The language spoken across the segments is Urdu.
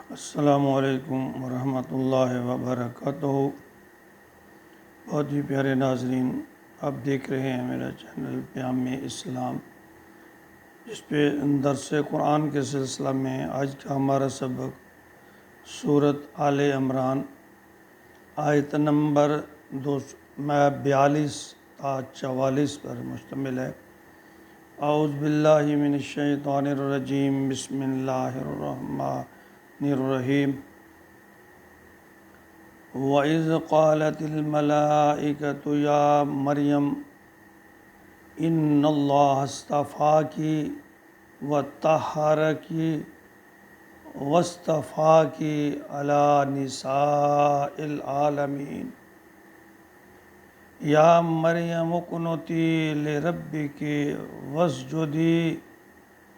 السلام علیکم ورحمۃ اللہ وبرکاتہ۔ بہت ہی پیارے ناظرین، آپ دیکھ رہے ہیں میرا چینل پیام اسلام، جس پہ درس قرآن کے سلسلہ میں آج کا ہمارا سبق سورۃ آل عمران آیت نمبر 42 تا 44 پر مشتمل ہے۔ اعوذ باللہ من الشیطان الرجیم، بسم اللہ الرحمن الرحیم۔ وَإِذْ قَالَتِ الْمَلَائِكَةُ يَا مَرْيَمُ إِنَّ اللَّهَ اصْطَفَاكِ وَطَهَّرَكِ وَاصْطَفَاكِ عَلَى نِسَاءِ الْعَالَمِينَ۔ یا مریم اقنتی لربک واسجدی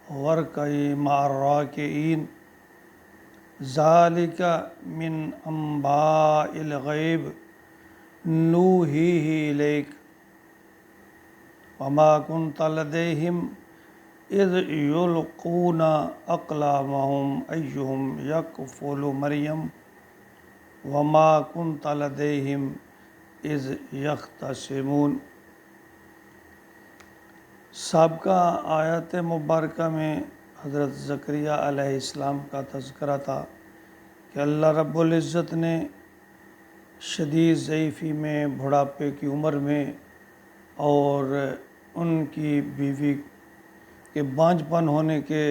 وارکعی مع الراکعین، ذالک من انباء الغیب نوحیہ الیک وما کنت لدیہم اذ یلقون اقلامہم ایہم یکفل مریم وما کنت لدیہم اذ یختصمون۔ سابقہ آیت مبارکہ میں حضرت زکریا علیہ السلام کا تذکرہ تھا کہ اللہ رب العزت نے شدید ضعیفی میں، بڑھاپے کی عمر میں اور ان کی بیوی کے بانجھ پن ہونے کے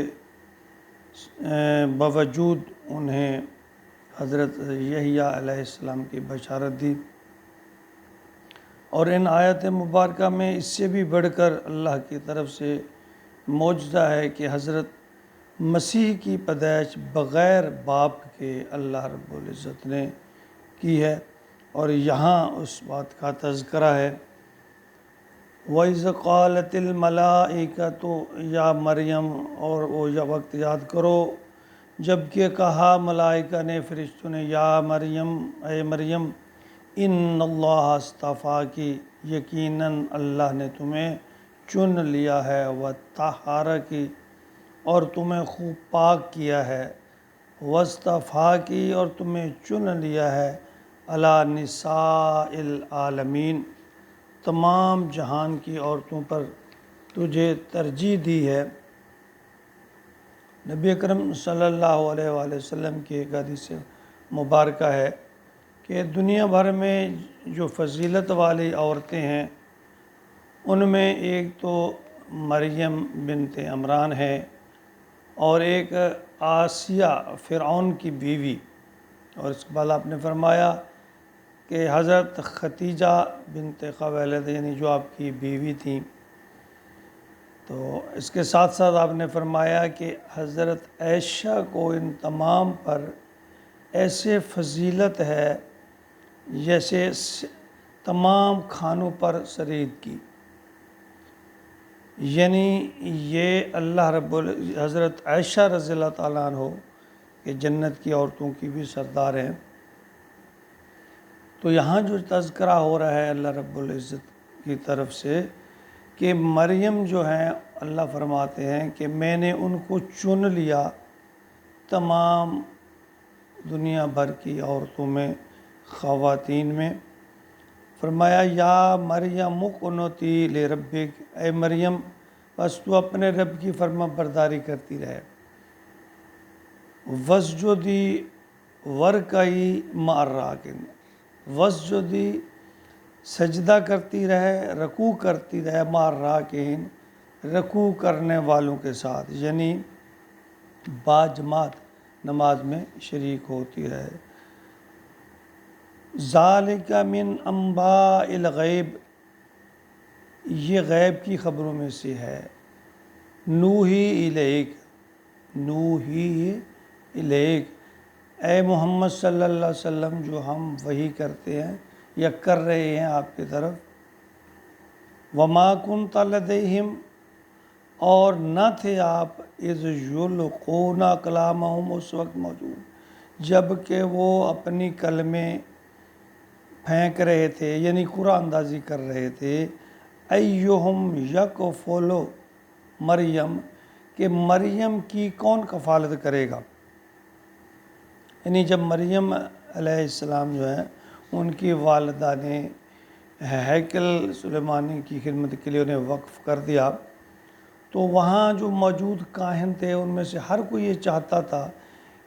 باوجود انہیں حضرت یحییٰ علیہ السلام کی بشارت دی۔ اور ان آیت مبارکہ میں اس سے بھی بڑھ کر اللہ کی طرف سے معجزہ ہے کہ حضرت مسیح کی پیدائش بغیر باپ کے اللہ رب العزت نے کی ہے، اور یہاں اس بات کا تذکرہ ہے۔ وَإِذْ قَالَتِ الْمَلَائِكَةُ یا مریم، اور وہ وقت یاد کرو جب کہ کہا ملائکہ نے، فرشتوں نے، یا مریم، اے مریم، ان اللہ اصطفاکی، یقیناً اللہ نے تمہیں چن لیا ہے، وطہرکی، اور تمہیں خوب پاک کیا ہے، واصطفاکی، اور تمہیں چن لیا ہے، علی نساء العالمین، تمام جہان کی عورتوں پر تجھے ترجیح دی ہے۔ نبی اکرم صلی اللہ علیہ وآلہ وسلم کی ایک حدیث مبارکہ ہے کہ دنیا بھر میں جو فضیلت والی عورتیں ہیں ان میں ایک تو مریم بنت عمران ہے، اور ایک آسیہ فرعون کی بیوی، اور اس کے بعد آپ نے فرمایا کہ حضرت ختیجہ بنت خویلد، یعنی جو آپ کی بیوی تھیں۔ تو اس کے ساتھ ساتھ آپ نے فرمایا کہ حضرت عائشہ کو ان تمام پر ایسے فضیلت ہے جیسے تمام کھانوں پر سرید کی، یعنی یہ اللہ رب حضرت عائشہ رضی اللہ تعالیٰ عنہ کہ جنت کی عورتوں کی بھی سردار ہیں۔ تو یہاں جو تذکرہ ہو رہا ہے اللہ رب العزت کی طرف سے کہ مریم جو ہیں، اللہ فرماتے ہیں کہ میں نے ان کو چن لیا تمام دنیا بھر کی عورتوں میں، خواتین میں۔ فرمایا یا مریم اقنتی لربک، اے مریم بس تو اپنے رب کی فرما برداری کرتی رہے، واسجدی وارکعی مع الراکعین، واسجدی سجدہ کرتی رہے، رکوع کرتی رہے، مع الراکعین، رکوع کرنے والوں کے ساتھ، یعنی باجماعت نماز میں شریک ہوتی رہے۔ ذالک من انباء الغیب، یہ غیب کی خبروں میں سے ہے، نوحی الیک، نوحی الیک، اے محمد صلی اللہ علیہ وسلم، جو ہم وحی کرتے ہیں یا کر رہے ہیں آپ کی طرف۔ وما کنت لدیہم، اور نہ تھے آپ، اذ یلقون اقلامہم، اس وقت موجود جب کہ وہ اپنی کلمیں پھینک رہے تھے، یعنی قرآن اندازی کر رہے تھے، ایہم یکفل مریم، کہ مریم کی کون کفالت کرے گا، یعنی جب مریم علیہ السلام جو ہیں ان کی والدہ نے ہیکل سلیمانی کی خدمت کے لیے انہیں وقف کر دیا، تو وہاں جو موجود کاہن تھے ان میں سے ہر کوئی یہ چاہتا تھا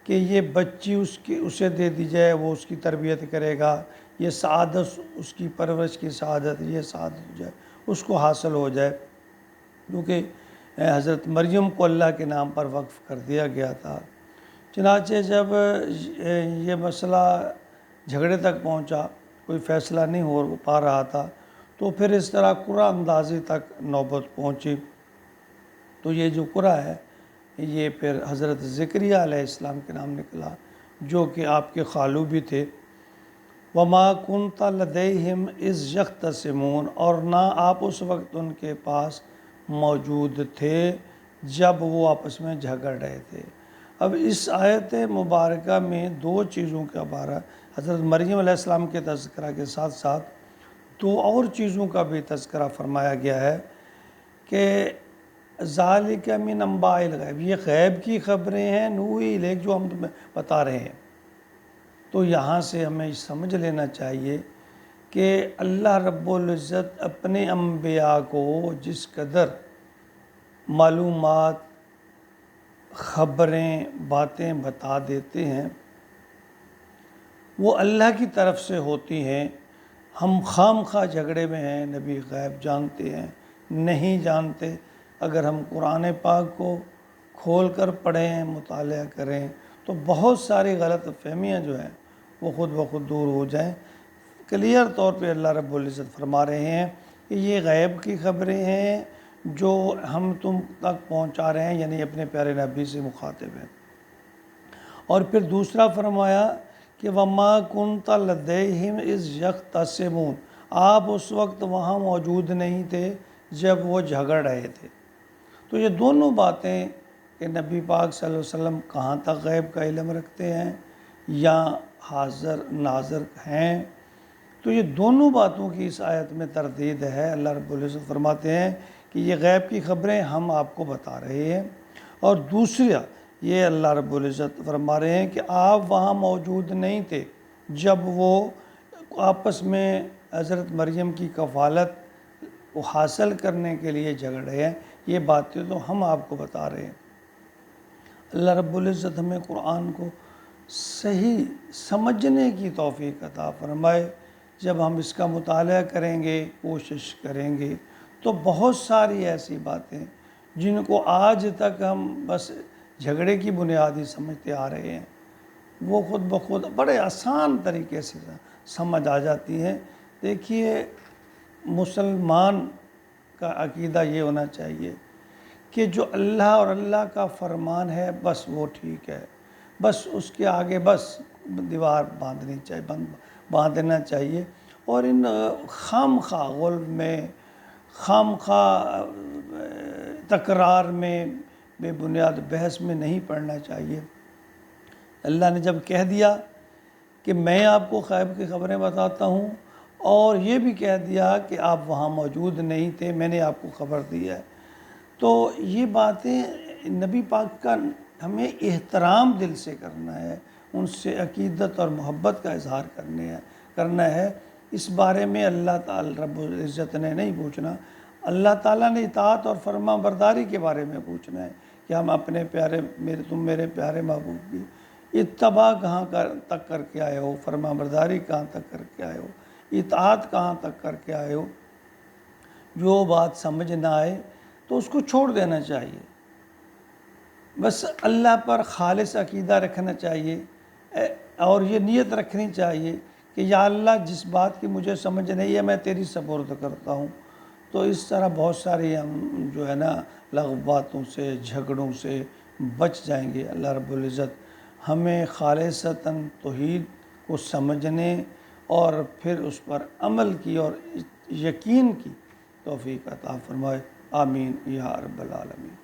کہ یہ بچی اسے دے دی جائے، وہ اس کی تربیت کرے گا، یہ سعادت، اس کی پرورش کی سعادت، یہ سعادت ہو جائے، اس کو حاصل ہو جائے، کیونکہ حضرت مریم کو اللہ کے نام پر وقف کر دیا گیا تھا۔ چنانچہ جب یہ مسئلہ جھگڑے تک پہنچا، کوئی فیصلہ نہیں ہو پا رہا تھا، تو پھر اس طرح قرعہ اندازی تک نوبت پہنچی۔ تو یہ جو قرعہ ہے یہ پھر حضرت زکریہ علیہ السلام کے نام نکلا، جو کہ آپ کے خالو بھی تھے۔ وَمَا كُنْتَ لَدَيْهِمْ إِذْ يَخْتَصِمُونَ، اور نہ آپ اس وقت ان کے پاس موجود تھے جب وہ آپس میں جھگڑ رہے تھے۔ اب اس آیت مبارکہ میں دو چیزوں کا بارے حضرت مریم علیہ السلام کے تذکرہ کے ساتھ ساتھ دو اور چیزوں کا بھی تذکرہ فرمایا گیا ہے کہ ذالک من انباء الغیب، یہ غیب کی خبریں ہیں، نوحی الیک، جو ہم تمہیں بتا رہے ہیں۔ تو یہاں سے ہمیں سمجھ لینا چاہیے کہ اللہ رب العزت اپنے انبیاء کو جس قدر معلومات، خبریں، باتیں بتا دیتے ہیں وہ اللہ کی طرف سے ہوتی ہیں۔ ہم خام خواہ جھگڑے میں ہیں، نبی غیب جانتے ہیں، نہیں جانتے۔ اگر ہم قرآن پاک کو کھول کر پڑھیں، مطالعہ کریں، تو بہت ساری غلط فہمیاں جو ہیں وہ خود بخود دور ہو جائیں۔ کلیئر طور پہ اللہ رب العزت فرما رہے ہیں کہ یہ غیب کی خبریں ہیں جو ہم تم تک پہنچا رہے ہیں، یعنی اپنے پیارے نبی سے مخاطب ہیں۔ اور پھر دوسرا فرمایا کہ وَمَا كُنْتَ لَدَيْهِمْ إِذْ يَخْتَصِمُونَ، آپ اس وقت وہاں موجود نہیں تھے جب وہ جھگڑ رہے تھے۔ تو یہ دونوں باتیں کہ نبی پاک صلی اللہ علیہ وسلم کہاں تک غیب کا علم رکھتے ہیں یا حاضر ناظر ہیں، تو یہ دونوں باتوں کی اس آیت میں تردید ہے۔ اللہ رب العزت فرماتے ہیں کہ یہ غیب کی خبریں ہم آپ کو بتا رہے ہیں، اور دوسرا یہ اللہ رب العزت فرما رہے ہیں کہ آپ وہاں موجود نہیں تھے جب وہ آپس میں حضرت مریم کی کفالت کو حاصل کرنے کے لیے جھگڑ رہے ہیں۔ یہ باتیں تو ہم آپ کو بتا رہے ہیں۔ اللہ رب العزت ہمیں قرآن کو صحیح سمجھنے کی توفیق عطا فرمائے۔ جب ہم اس کا مطالعہ کریں گے، کوشش کریں گے، تو بہت ساری ایسی باتیں جن کو آج تک ہم بس جھگڑے کی بنیادی سمجھتے آ رہے ہیں، وہ خود بخود بڑے آسان طریقے سے سمجھ آ جاتی ہیں۔ دیکھیے، مسلمان کا عقیدہ یہ ہونا چاہیے کہ جو اللہ اور اللہ کا فرمان ہے بس وہ ٹھیک ہے، بس اس کے آگے بس دیوار باندھنا چاہیے، اور ان خام خواہ غلب میں، خام خواہ تکرار میں، بے بنیاد بحث میں نہیں پڑنا چاہیے۔ اللہ نے جب کہہ دیا کہ میں آپ کو غیب کی خبریں بتاتا ہوں، اور یہ بھی کہہ دیا کہ آپ وہاں موجود نہیں تھے، میں نے آپ کو خبر دی ہے، تو یہ باتیں نبی پاک کا ہمیں احترام دل سے کرنا ہے، ان سے عقیدت اور محبت کا اظہار کرنا ہے۔ اس بارے میں اللہ تعالی رب العزت نے نہیں پوچھنا، اللہ تعالیٰ نے اطاعت اور فرما برداری کے بارے میں پوچھنا ہے کہ ہم اپنے پیارے تم میرے پیارے محبوب کی اتباع کہاں تک کر کے آئے ہو، فرما برداری کہاں تک کر کے آئے ہو، اطاعت کہاں تک کر کے آئے ہو۔ جو بات سمجھ نہ آئے تو اس کو چھوڑ دینا چاہیے، بس اللہ پر خالص عقیدہ رکھنا چاہیے، اور یہ نیت رکھنی چاہیے کہ یا اللہ جس بات کی مجھے سمجھ نہیں ہے میں تیری سپرد کرتا ہوں۔ تو اس طرح بہت ساری ہم جو ہے نا لغو باتوں سے، جھگڑوں سے بچ جائیں گے۔ اللہ رب العزت ہمیں خالصتاً توحید کو سمجھنے اور پھر اس پر عمل کی اور یقین کی توفیق عطا فرمائے۔ آمین یا رب العالمین۔